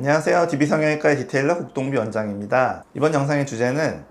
안녕하세요. DB성형외과의 디테일러 국동비 원장입니다. 이번 영상의 주제는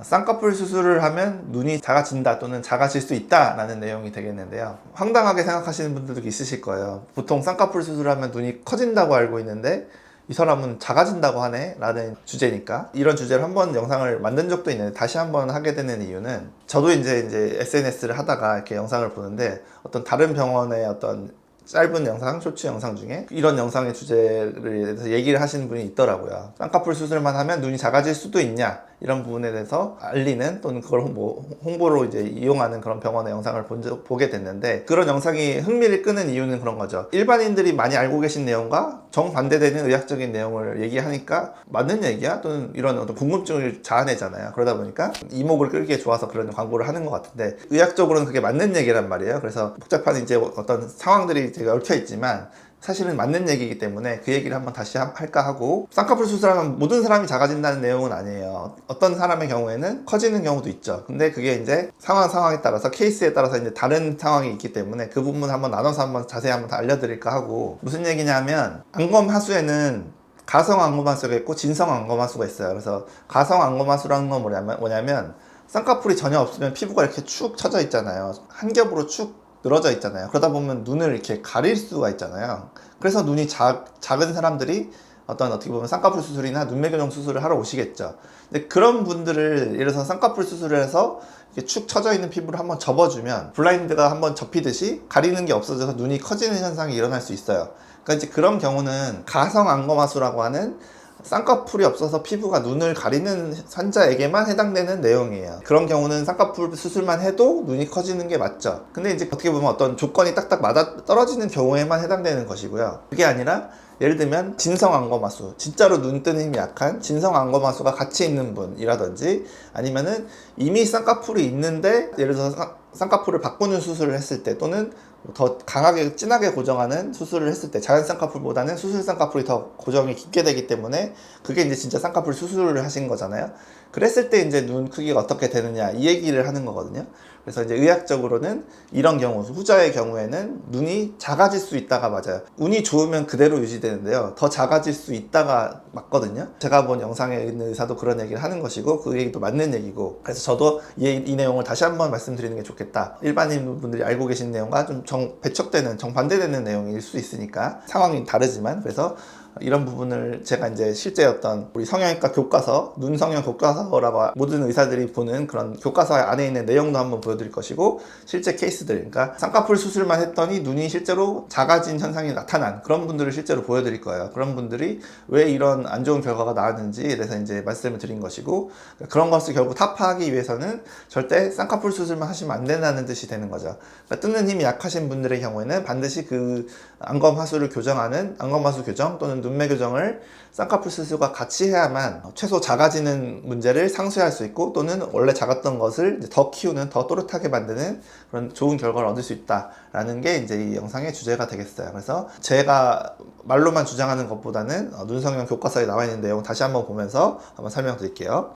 쌍꺼풀 수술을 하면 눈이 작아진다 또는 작아질 수 있다 라는 내용이 되겠는데요. 황당하게 생각하시는 분들도 있으실 거예요. 보통 쌍꺼풀 수술을 하면 눈이 커진다고 알고 있는데 이 사람은 작아진다고 하네 라는 주제니까, 이런 주제로 한번 영상을 만든 적도 있는데 다시 한번 하게 되는 이유는, 저도 이제 SNS를 하다가 이렇게 영상을 보는데 어떤 다른 병원의 어떤 짧은 영상, 쇼츠 영상 중에 이런 영상의 주제를 대해서 얘기를 하시는 분이 있더라고요. 쌍꺼풀 수술만 하면 눈이 작아질 수도 있냐, 이런 부분에 대해서 알리는 또는 그걸 홍보로 이제 이용하는 그런 병원의 영상을 보게 됐는데, 그런 영상이 흥미를 끄는 이유는 그런 거죠. 일반인들이 많이 알고 계신 내용과 정반대되는 의학적인 내용을 얘기하니까 맞는 얘기야? 또는 이런 어떤 궁금증을 자아내잖아요. 그러다 보니까 이목을 끌기에 좋아서 그런 광고를 하는 것 같은데, 의학적으로는 그게 맞는 얘기란 말이에요. 그래서 복잡한 이제 어떤 상황들이 제가 얽혀 있지만 사실은 맞는 얘기이기 때문에 그 얘기를 한번 다시 할까 하고, 쌍꺼풀 수술하면 모든 사람이 작아진다는 내용은 아니에요. 어떤 사람의 경우에는 커지는 경우도 있죠. 근데 그게 이제 상황에 따라서, 케이스에 따라서 이제 다른 상황이 있기 때문에 그 부분 한번 나눠서 한번 자세히 한번 알려드릴까 하고, 무슨 얘기냐면 안검 하수에는 가성 안검 하수가 있고 진성 안검 하수가 있어요. 그래서 가성 안검 하수라는 건 뭐냐면 쌍꺼풀이 전혀 없으면 피부가 이렇게 축 처져 있잖아요. 한 겹으로 축 늘어져 있잖아요. 그러다 보면 눈을 이렇게 가릴 수가 있잖아요. 그래서 눈이 작은 사람들이 어떻게 보면 쌍꺼풀 수술이나 눈매교정 수술을 하러 오시겠죠. 근데 그런 분들을, 예를 들어서 쌍꺼풀 수술을 해서 이렇게 축 처져 있는 피부를 한번 접어주면 블라인드가 한번 접히듯이 가리는 게 없어져서 눈이 커지는 현상이 일어날 수 있어요. 그러니까 이제 그런 경우는 가성 안검하수라고 하는 쌍꺼풀이 없어서 피부가 눈을 가리는 환자에게만 해당되는 내용이에요. 그런 경우는 쌍꺼풀 수술만 해도 눈이 커지는 게 맞죠. 근데 이제 어떻게 보면 어떤 조건이 딱딱 맞아 떨어지는 경우에만 해당되는 것이고요. 그게 아니라 예를 들면 진성 안검하수, 진짜로 눈 뜨는 힘이 약한 진성 안검하수가 같이 있는 분이라든지, 아니면은 이미 쌍꺼풀이 있는데 예를 들어서 쌍꺼풀을 바꾸는 수술을 했을 때, 또는 더 강하게 진하게 고정하는 수술을 했을 때, 자연 쌍꺼풀보다는 수술 쌍꺼풀이 더 고정이 깊게 되기 때문에 그게 이제 진짜 쌍꺼풀 수술을 하신 거잖아요. 그랬을 때 이제 눈 크기가 어떻게 되느냐, 이 얘기를 하는 거거든요. 그래서 이제 의학적으로는 이런 경우, 후자의 경우에는 눈이 작아질 수 있다가 맞아요. 운이 좋으면 그대로 유지되는데요, 더 작아질 수 있다가 맞거든요. 제가 본 영상에 있는 의사도 그런 얘기를 하는 것이고, 그 얘기도 맞는 얘기고, 그래서 저도 이 내용을 다시 한번 말씀드리는 게 좋겠다. 일반인 분들이 알고 계신 내용과 좀 배척되는, 정반대되는 내용일 수 있으니까, 상황이 다르지만. 그래서 이런 부분을 제가 이제 실제 어떤 우리 성형외과 교과서, 눈성형 교과서라고 모든 의사들이 보는 그런 교과서 안에 있는 내용도 한번 보여드릴 것이고, 실제 케이스들, 그러니까 쌍꺼풀 수술만 했더니 눈이 실제로 작아진 현상이 나타난 그런 분들을 실제로 보여드릴 거예요. 그런 분들이 왜 이런 안 좋은 결과가 나왔는지에 대해서 이제 말씀을 드린 것이고, 그런 것을 결국 타파하기 위해서는 절대 쌍꺼풀 수술만 하시면 안 된다는 뜻이 되는 거죠. 그러니까 뜨는 힘이 약하신 분들의 경우에는 반드시 그 안검하수를 교정하는 안검하수 교정 또는 눈매 교정을 쌍꺼풀 수술과 같이 해야만 최소 작아지는 문제를 상쇄할 수 있고, 또는 원래 작았던 것을 이제 더 키우는, 더 또렷하게 만드는 그런 좋은 결과를 얻을 수 있다라는 게 이제 이 영상의 주제가 되겠어요. 그래서 제가 말로만 주장하는 것보다는 눈성형 교과서에 나와 있는 내용 다시 한번 보면서 한번 설명드릴게요.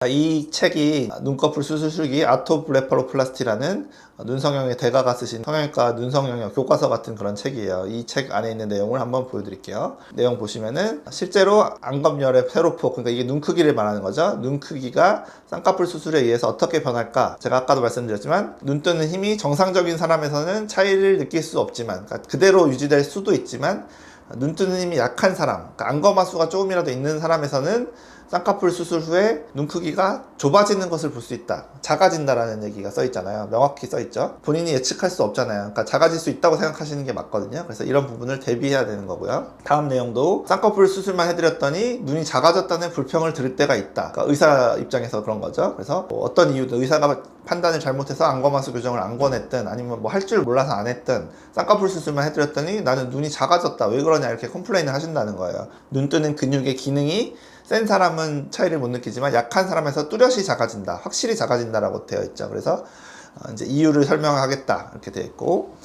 이 책이 눈꺼풀 수술술기 아토블레파로플라스티라는 눈성형의 대가가 쓰신 성형외과 눈성형의 교과서 같은 그런 책이에요. 이 책 안에 있는 내용을 한번 보여드릴게요. 내용 보시면은 실제로 안검열의 세로폭, 그러니까 이게 눈 크기를 말하는 거죠. 눈 크기가 쌍꺼풀 수술에 의해서 어떻게 변할까? 제가 아까도 말씀드렸지만 눈 뜨는 힘이 정상적인 사람에서는 차이를 느낄 수 없지만, 그러니까 그대로 유지될 수도 있지만, 눈 뜨는 힘이 약한 사람, 그러니까 안검하수가 조금이라도 있는 사람에서는 쌍꺼풀 수술 후에 눈 크기가 좁아지는 것을 볼 수 있다, 작아진다라는 얘기가 써있잖아요. 명확히 써있죠. 본인이 예측할 수 없잖아요. 그러니까 작아질 수 있다고 생각하시는 게 맞거든요. 그래서 이런 부분을 대비해야 되는 거고요. 다음 내용도 쌍꺼풀 수술만 해드렸더니 눈이 작아졌다는 불평을 들을 때가 있다. 그러니까 의사 입장에서 그런 거죠. 그래서 어떤 이유든 의사가 판단을 잘못해서 안검하수 교정을 안 권했든, 아니면 뭐 할 줄 몰라서 안 했든, 쌍꺼풀 수술만 해드렸더니 나는 눈이 작아졌다, 왜 그러냐, 이렇게 컴플레인을 하신다는 거예요. 눈 뜨는 근육의 기능이 센 사람은 차이를 못 느끼지만 약한 사람에서 뚜렷이 작아진다, 확실히 작아진다라고 되어 있죠. 그래서 이제 이유를 설명하겠다 이렇게 되어 있고,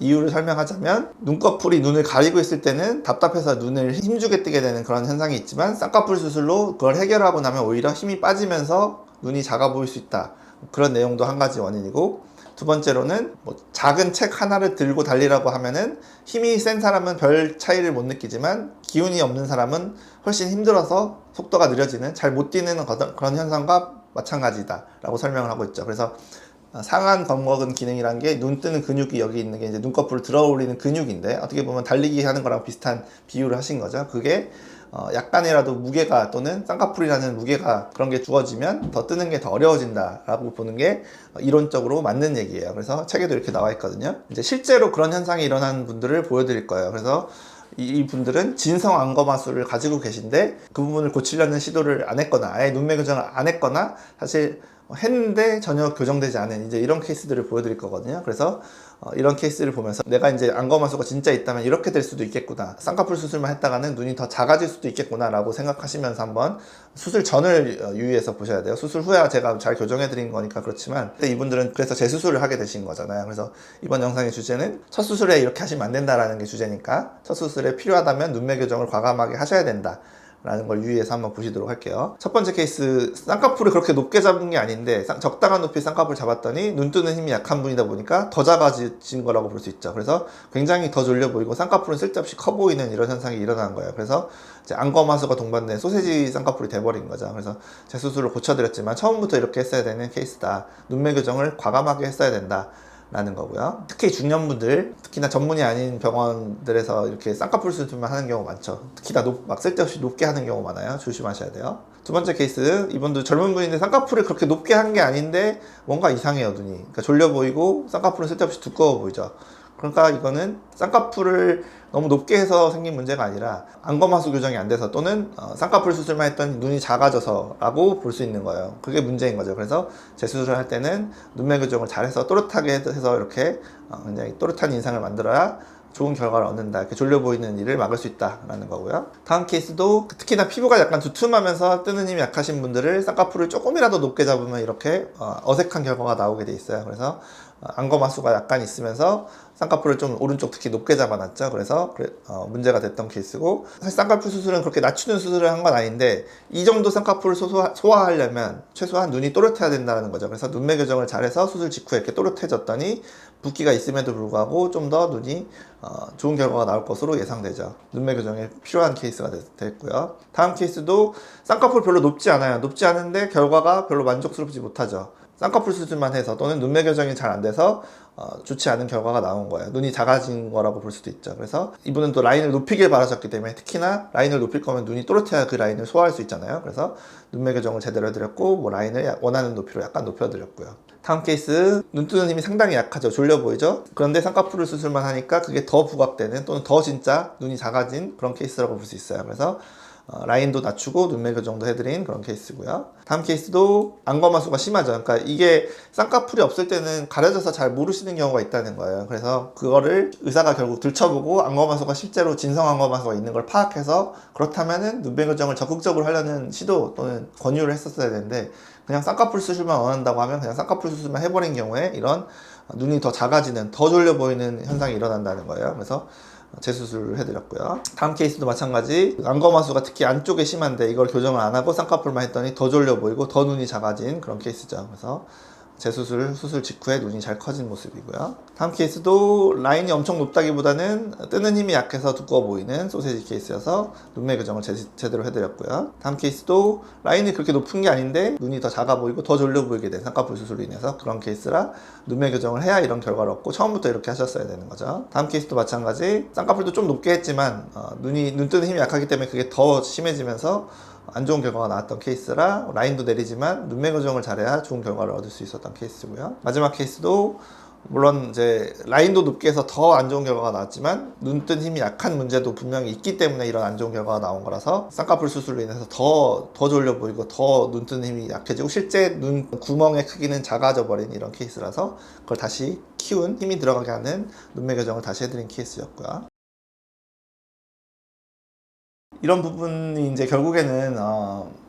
이유를 설명하자면 눈꺼풀이 눈을 가리고 있을 때는 답답해서 눈을 힘주게 뜨게 되는 그런 현상이 있지만, 쌍꺼풀 수술로 그걸 해결하고 나면 오히려 힘이 빠지면서 눈이 작아 보일 수 있다, 그런 내용도 한 가지 원인이고, 두 번째로는 뭐 작은 책 하나를 들고 달리라고 하면은 힘이 센 사람은 별 차이를 못 느끼지만 기운이 없는 사람은 훨씬 힘들어서 속도가 느려지는, 잘 못 뛰는 그런 현상과 마찬가지다 라고 설명을 하고 있죠. 그래서 상한 검거근 기능이란 게 눈 뜨는 근육이 여기 있는 게 이제 눈꺼풀을 들어 올리는 근육인데, 어떻게 보면 달리기 하는 거랑 비슷한 비유를 하신 거죠. 그게 약간이라도 무게가, 또는 쌍꺼풀이라는 무게가 그런 게 주어지면 더 뜨는 게 더 어려워진다 라고 보는 게 이론적으로 맞는 얘기예요. 그래서 책에도 이렇게 나와 있거든요. 이제 실제로 그런 현상이 일어나는 분들을 보여드릴 거예요. 그래서 이 분들은 진성 안검하수를 가지고 계신데 그 부분을 고치려는 시도를 안 했거나 아예 눈매 교정을 안 했거나 사실 했는데 전혀 교정되지 않은 이제 이런 케이스들을 보여드릴 거거든요. 그래서 이런 케이스를 보면서 내가 이제 안검하수가 진짜 있다면 이렇게 될 수도 있겠구나, 쌍꺼풀 수술만 했다가는 눈이 더 작아질 수도 있겠구나 라고 생각하시면서 한번 수술 전을 유의해서 보셔야 돼요. 수술 후야 제가 잘 교정해 드린 거니까 그렇지만 이분들은 그래서 재수술을 하게 되신 거잖아요. 그래서 이번 영상의 주제는 첫 수술에 이렇게 하시면 안 된다라는 게 주제니까 첫 수술에 필요하다면 눈매 교정을 과감하게 하셔야 된다 라는 걸 유의해서 한번 보시도록 할게요. 첫 번째 케이스, 쌍꺼풀을 그렇게 높게 잡은 게 아닌데 적당한 높이 쌍꺼풀 잡았더니 눈 뜨는 힘이 약한 분이다 보니까 더 작아진 거라고 볼 수 있죠. 그래서 굉장히 더 졸려 보이고 쌍꺼풀은 쓸데없이 커 보이는 이런 현상이 일어난 거예요. 그래서 이제 안검하수가 동반된 소세지 쌍꺼풀이 돼버린 거죠. 그래서 재수술을 고쳐드렸지만 처음부터 이렇게 했어야 되는 케이스다, 눈매 교정을 과감하게 했어야 된다 라는 거고요. 특히 중년분들, 특히나 전문이 아닌 병원들에서 이렇게 쌍꺼풀 수술만 하는 경우 많죠. 특히나 막 쓸데없이 높게 하는 경우 많아요. 조심하셔야 돼요. 두 번째 케이스, 이분도 젊은 분인데 쌍꺼풀을 그렇게 높게 한 게 아닌데 뭔가 이상해요, 눈이. 그러니까 졸려 보이고 쌍꺼풀은 쓸데없이 두꺼워 보이죠. 그러니까 이거는 쌍꺼풀을 너무 높게 해서 생긴 문제가 아니라 안검하수 교정이 안 돼서, 또는 쌍꺼풀 수술만 했더니 눈이 작아져서 라고 볼 수 있는 거예요. 그게 문제인 거죠. 그래서 재수술을 할 때는 눈매 교정을 잘해서 또렷하게 해서 이렇게 굉장히 또렷한 인상을 만들어야 좋은 결과를 얻는다, 이렇게 졸려 보이는 일을 막을 수 있다라는 거고요. 다음 케이스도 특히나 피부가 약간 두툼하면서 뜨는 힘이 약하신 분들을 쌍꺼풀을 조금이라도 높게 잡으면 이렇게 어색한 결과가 나오게 돼 있어요. 그래서 안검하수가 약간 있으면서 쌍꺼풀을 좀 오른쪽 특히 높게 잡아놨죠. 그래서 문제가 됐던 케이스고, 사실 쌍꺼풀 수술은 그렇게 낮추는 수술을 한 건 아닌데 이 정도 쌍꺼풀을 소화하려면 최소한 눈이 또렷해야 된다는 거죠. 그래서 눈매 교정을 잘해서 수술 직후에 이렇게 또렷해졌더니 붓기가 있음에도 불구하고 좀 더 눈이 좋은 결과가 나올 것으로 예상되죠. 눈매 교정에 필요한 케이스가 됐고요. 다음 케이스도 쌍꺼풀 별로 높지 않아요. 높지 않은데 결과가 별로 만족스럽지 못하죠. 쌍꺼풀 수술만 해서, 또는 눈매 교정이 잘 안 돼서 좋지 않은 결과가 나온 거예요. 눈이 작아진 거라고 볼 수도 있죠. 그래서 이분은 또 라인을 높이길 바라셨기 때문에, 특히나 라인을 높일 거면 눈이 또렷해야 그 라인을 소화할 수 있잖아요. 그래서 눈매 교정을 제대로 해드렸고, 뭐 라인을 원하는 높이로 약간 높여드렸고요. 다음 케이스, 눈 뜨는 힘이 상당히 약하죠. 졸려 보이죠. 그런데 쌍꺼풀 수술만 하니까 그게 더 부각되는, 또는 더 진짜 눈이 작아진 그런 케이스라고 볼 수 있어요. 그래서 라인도 낮추고 눈매 교정도 해드린 그런 케이스고요. 다음 케이스도 안검하수가 심하죠. 그러니까 이게 쌍꺼풀이 없을 때는 가려져서 잘 모르시는 경우가 있다는 거예요. 그래서 그거를 의사가 결국 들춰보고 안검하수가 실제로 진성 안검하수가 있는 걸 파악해서, 그렇다면은 눈매 교정을 적극적으로 하려는 시도 또는 권유를 했었어야 되는데, 그냥 쌍꺼풀 수술만 원한다고 하면 그냥 쌍꺼풀 수술만 해버린 경우에 이런 눈이 더 작아지는, 더 졸려 보이는 현상이 일어난다는 거예요. 그래서 재수술을 해드렸고요. 다음 케이스도 마찬가지, 안검하수가 특히 안쪽에 심한데 이걸 교정을 안 하고 쌍꺼풀만 했더니 더 졸려 보이고 더 눈이 작아진 그런 케이스죠. 그래서 수술 직후에 눈이 잘 커진 모습이고요. 다음 케이스도 라인이 엄청 높다기보다는 뜨는 힘이 약해서 두꺼워 보이는 소세지 케이스여서 눈매 교정을 제대로 해드렸고요. 다음 케이스도 라인이 그렇게 높은 게 아닌데 눈이 더 작아 보이고 더 졸려 보이게 된 쌍꺼풀 수술로 인해서 그런 케이스라 눈매 교정을 해야 이런 결과를 얻고 처음부터 이렇게 하셨어야 되는 거죠. 다음 케이스도 마찬가지, 쌍꺼풀도 좀 높게 했지만 눈 뜨는 힘이 약하기 때문에 그게 더 심해지면서 안 좋은 결과가 나왔던 케이스라 라인도 내리지만 눈매 교정을 잘해야 좋은 결과를 얻을 수 있었던 케이스고요. 마지막 케이스도 물론 이제 라인도 높게 해서 더 안 좋은 결과가 나왔지만 눈뜬 힘이 약한 문제도 분명히 있기 때문에 이런 안 좋은 결과가 나온 거라서, 쌍꺼풀 수술로 인해서 더 졸려 보이고 더 눈뜬 힘이 약해지고 실제 눈 구멍의 크기는 작아져 버린 이런 케이스라서 그걸 다시 키운, 힘이 들어가게 하는 눈매 교정을 다시 해드린 케이스였고요. 이런 부분이 이제 결국에는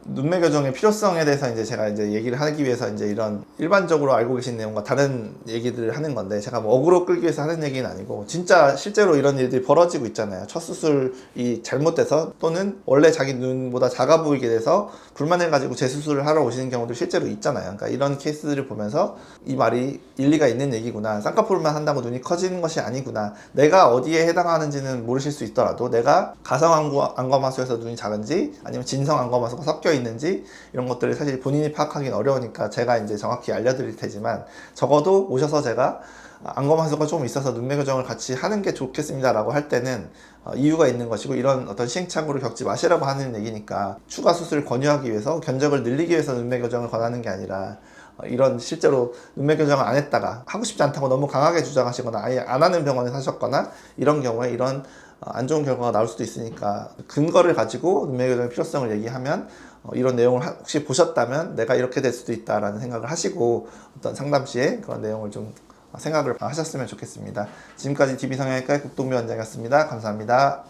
눈매 교정의 필요성에 대해서 이제 제가 이제 얘기를 하기 위해서 이제 이런 일반적으로 알고 계신 내용과 다른 얘기들을 하는 건데, 제가 뭐 어그로 끌기 위해서 하는 얘기는 아니고 진짜 실제로 이런 일들이 벌어지고 있잖아요. 첫 수술이 잘못돼서 또는 원래 자기 눈보다 작아 보이게 돼서 불만을 가지고 재수술을 하러 오시는 경우도 실제로 있잖아요. 그러니까 이런 케이스들을 보면서 이 말이 일리가 있는 얘기구나, 쌍꺼풀만 한다고 눈이 커지는 것이 아니구나, 내가 어디에 해당하는지는 모르실 수 있더라도 내가 가성 안검하수에서 눈이 작은지 아니면 진성 안검하수가 섞여 있는지 이런 것들을 사실 본인이 파악하기는 어려우니까 제가 이제 정확히 알려드릴 테지만, 적어도 오셔서 제가 안검하수가 좀 있어서 눈매 교정을 같이 하는 게 좋겠습니다 라고 할 때는 이유가 있는 것이고, 이런 어떤 시행착오를 겪지 마시라고 하는 얘기니까, 추가 수술을 권유하기 위해서, 견적을 늘리기 위해서 눈매 교정을 권하는 게 아니라, 이런 실제로 눈매 교정을 안 했다가 하고 싶지 않다고 너무 강하게 주장하시거나 아예 안 하는 병원에 사셨거나 이런 경우에 이런 안 좋은 결과가 나올 수도 있으니까, 근거를 가지고 눈매 교정의 필요성을 얘기하면 이런 내용을 혹시 보셨다면 내가 이렇게 될 수도 있다라는 생각을 하시고 어떤 상담 시에 그런 내용을 좀 생각을 하셨으면 좋겠습니다. 지금까지 DB성형외과의 국동비 원장이었습니다. 감사합니다.